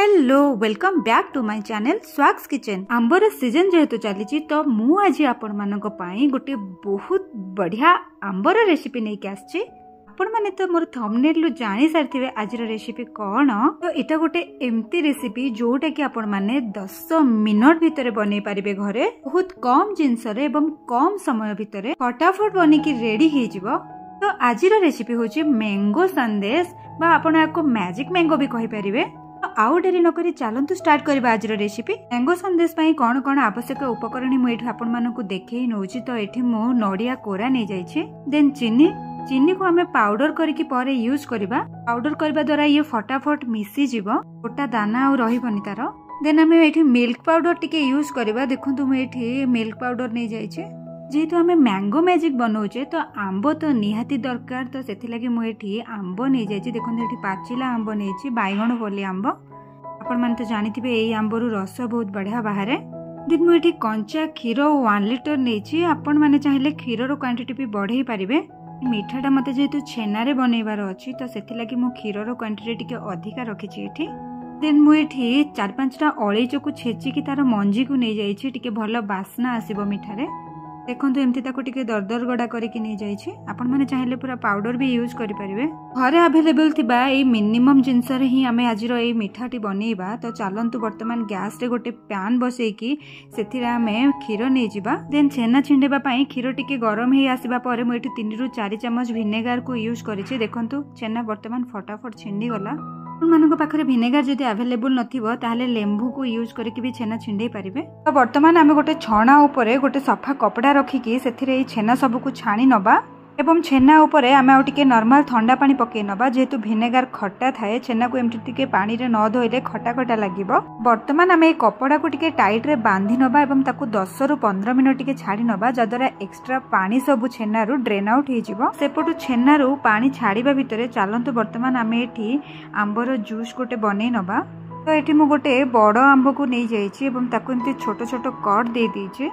Hello welcome back to my channel स्वाक्स kitchen. आंबर season जेहेतु चली तो मु आज आपण मानक पई गोटे बहुत बढ़िया आंबर रेसिपी नहीं आछि। आपण माने तो मोर थंबनेल जानि सारथिबे आज रेसिपी कौन। तो इटा गोटे एमती रेसिपी जोटा कि आपण माने 10 मिनट भितर बनै पारिबे घरे बहुत कम जिंस रे एवं कम समय भितर फटाफट बनी की रेडी हे जिवो। तो आज रेसिपी होची मैंगो संदेश बा आपण याको मैजिक मैंगो भी कहि परिबे। आउ डेरी नकरी चलतु स्टार्ट करबा आज रेसिपी। मैंगो संदेश पई कोन कोन आवश्यक उपकरण मु एठी आपण मानकु देखै नउची। तो एठी मु नडिया कोरा नै जाईछि, देन चीनी को हमें पाउडर करके परे यूज करबा। पाउडर करबा द्वारा ये फटाफट मिसी जीवो, गोटा दाना आ रहिबनी तार। देन हमें एठी मिल्क पाउडर टिके यूज करबा। देखंतु मु एठी मिल्क पाउडर नै जाईछि। जेहेतु आम मैंगो मैजिक बनाऊे तो आंब तो निहाती दरकार। तो से लगी मुझे आंब नहीं जाइए। देखो ये पाचिला आंब नहीं बैगण बोली आंब। आपण मैंने तो जानते ये आंबर रस बहुत बढ़िया बाहर। दिन मुझे कंचा क्षीर 1 लिटर नहीं। आपण मैंने चाहिए क्षीर क्वांटिटी भी बढ़े पारे। मीठाटा मत जेहेतु छेना बनइबार अच्छी तो से लगी मु क्षीर क्वांटिटी टी अधिका रखी। देन मुझे 4-5टा अलैच को छेचिकी तार मंजी को नहीं जाइए। भल बास्ना आसब मिठारे। देखो एमती टिके दरदर गड़ा करके नहीं जाइए। आपण मैंने चाहिए पूरा पाउडर भी यूज करें। घरे अवेलेबल थिबा ए मिनिमम जिनस ही आम आज ये मिठाटी बनइबा। तो चलतु बर्तमान गैस रे गोटे पैन बसैकी से आम क्षीर नहीं जावा। देन छेना छिंडेबाई क्षीर टिके गरम हो आसवा पर मुझे 3 ରୁ 4 चामच भिनेगार को यूज करेछि। देखंतु छेना बर्तमान फटाफट छिंडी गला। मान पाखे भिनेगार जदि अवेलेबल नथिबो ताहले लेंबू को यूज करके भी छेना छिंडे पारिबे। तो बर्तमान आम गोटे छणा उपरे गोटे सफा कपड़ा रखिकी से छेना सब को छाणी नबा। एवं छेना उपरे आम आउ टिके नॉर्मल ठंडा पानी पकई नबा। जेहेतु भिनेगार खट्टा थाए छेना को एमती टिके पानी रे न धोइले खट्टा खट्टा लागिबो। बर्तमान आम ए कपड़ा को टिके टाइट रे बांधी नबा एवं ताकू 10 ରୁ 15 मिनट टिके छाड़ी नबा। जद्वारा एक्स्ट्रा पानी सब छेना रू ड्रेन आउट हो जिवो। सेपटू छेना रू पानी छाड़ीबा भितरे चलंतु बर्तमान आम एठी आंबर जूस गोटे बनै नबा। तो एठी मु गोटे बड़ आंब को नहीं जाइछि एवं ताकू एमती छोट छोट कट दे दीछि।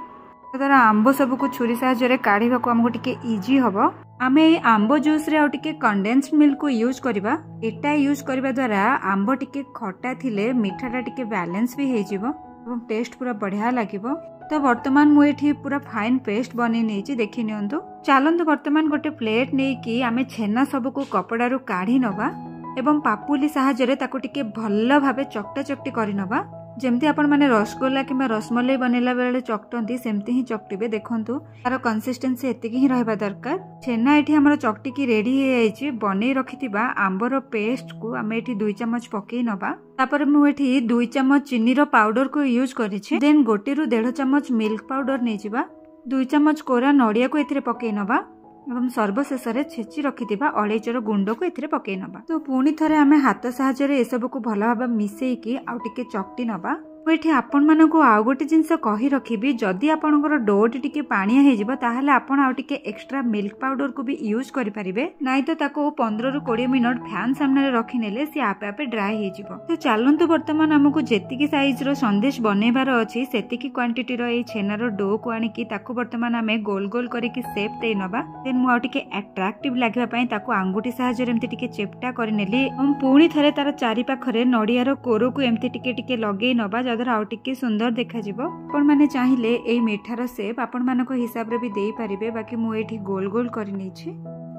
द्वारा आंब सब को छुरी साहाय्य काढ़ा को आमको टिके इजी हम। आम आंब जूस रे टिके कंडेन्स्ड मिल्क को यूज करबा। एटा यूज करबा द्वारा आंब टिके खट्टा थिले मिठाटा टिके बैलेंस भी हो जिवो एवं टेस्ट पूरा बढ़िया लागिवो। तो वर्तमान मु एठी पूरा फाइन पेस्ट बनै नेछि देखि नियंतु। चलंतु वर्तमान गोटे प्लेट नै कि आमे छेना सब को कपड़ा रू काढ़ी नबा एवं पापुली साहाय्य ताको टिके भल्ल भाबे चकटा चकटी करि नबा। जेमती आपण माने रसगोल्ला किंबा रसमलाई बनेला बेले चकटंती सेमती ही चकटिबे। देखंतु तार कंसिस्टेंसी एतिकी ही रहबा दरकार। छेना एठी हमर चकटी की रेडी हे जाइछि। बनै रखिथिबा आंबर पेस्ट को आमे एठी 2 चामच पकेई नबा। तापर मु एठी 2 चामच चीनी रो पाउडर को यूज करिछि। देन 1 ରୁ 1.5 चामच मिल्क पाउडर नै जिबा। 2 चामच कोरा नडिया को एथिरे पकेई नबा एवं सर्वशेष छेची रखिथिबा अलैचर गुंड को एथिरे पकेई नबा। तो पुणी थरे आमे हाथ साहाय्य ए सब को भल भाबे मिसेईकी आउ टिके चकटी नबा। एठी आपण मानको आउ गोटे जिंस कहि रखिबी जदि आपनकर डोट टिके पानिया हे जिवो ताहले आपण आउ टिके एक्स्ट्रा मिल्क पाउडर को भी यूज करि परिबे। नाइ तो ताको 15 ରୁ 20 मिनट फैन सामने रे रखि नेले से आपे आपे ड्राई हे जिवो। तो चलंतु वर्तमान हमकु जेतिकी साइज रो संदेश बनेबार अछि सेतिकी क्वांटिटी रो ए छेनार डो को आनिकी ताको वर्तमान आमे गोल गोल करिकी शेप देई नबा। देन मु आउ टिके अट्रैक्टिव लागिबा पई ताको आंगुठी साहाय्य रे एमती टिके चेपटा करि नेली। हम पुणी थरे तार चारि पाखरे नडियार कोरो को एमती टिके टिके लगेई नबा जदर आउ टिके सुंदर देखा जिवो। आपण माने चाहिले एई मिठार शेप आपण मानको हिसाब रे भी देई परिबे। बाकी मु एठी गोल गोल करि नेछि।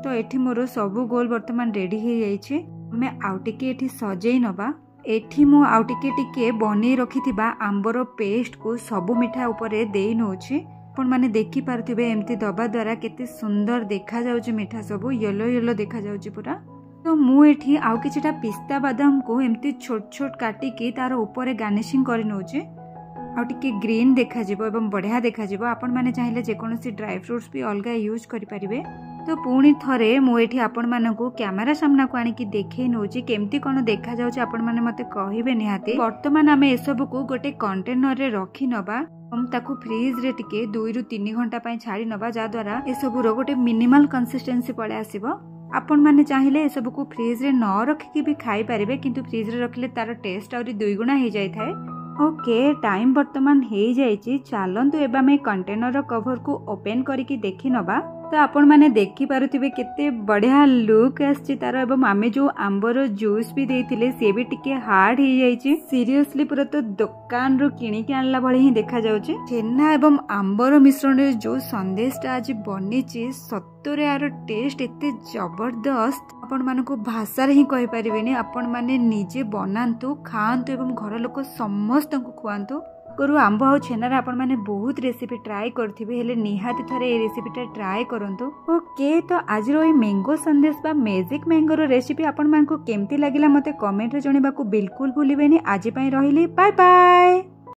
तो एठी मोर सब गोल वर्तमान रेडी हे जाइछि। हमें आउ टिके एठी सजेई नबा। एठी मु आउ टिके टिके बनै रखिथिबा आंबर पेस्ट को सब मिठा ऊपर देई नोछि। आपण माने देखि पारथिबे एमती दबा द्वारा केते सुंदर देखा जाउछि। मिठा सब येलो येलो देखा जाउछि पूरा। तो मु एठी आउ किछटा पिस्ता बादाम को एमती छोट छोट काटी की तार ऊपर गार्निशिंग करि नोछि। आउ टिके ग्रीन देखा जिवो एवं बढ़िया देखा जिवो। आपण माने चाहिले जे कोनोसी ड्राई फ्रूट्स भी अलगा यूज करि परिबे। तो पुणी थरे मु एठी आपण मानकु कैमरा सामना को आनी की देखै नोछि केमती कोन देखा जाउछि। आपण माने मते कहिबे निहाती। वर्तमान आमे ए सब को गोटे कंटेनर रे रखि नबा। हम ताकू फ्रीज रे टिके 2 ରୁ 3 घंटा पई छाड़ी नबा। जा द्वारा ए सब रो गोटे मिनिमल कंसिस्टेंसी पळे आसीबो। आपण माने चाहिले ए सब को फ्रीज रे न रखिकी भी खाई पारिबे किंतु फ्रीज रे रखले तार टेस्ट आउरी 2 गुणा हे जाय थाए। ओके टाइम वर्तमान हे जाइछि। चलंतु एबा में कंटेनर कवर को ओपन करिकी देखि नबा। तो आपण मैंने देखी पारुथिबे केते बढ़िया लुक आछि तार एवं आमे जो आंबर जूस भी देइथिले से भी टिके हार्ड ही जाइछि सीरियसली पूरा तो दुकान रो किणी के आनला भଳି ही देखा जाउछि छेना एवं आंबर मिश्रण रे जो संदेशटा आज बनिछि सत्तरे यार टेस्ट एते जबरदस्त आपण मानको भाषा रे ही कहि परिबेनी आपण माने निजे बनांतु खांतु एवं घर लोक समस्त को खुआंतु करू आंब आ छेनार आपण माने बहुत रेसिपी ट्राई करथिबे हेले निहाती थरे ए रेसिपीटा ट्राई करंतु। ओके तो आज रो मैंगो संदेश बा मैजिक मैंगो रो रेसिपी आपण मानको केमती लागिला मते कमेंट रे जणेबा को बिल्कुल भूलिबेनी। आज पई रहिली बाय बाय।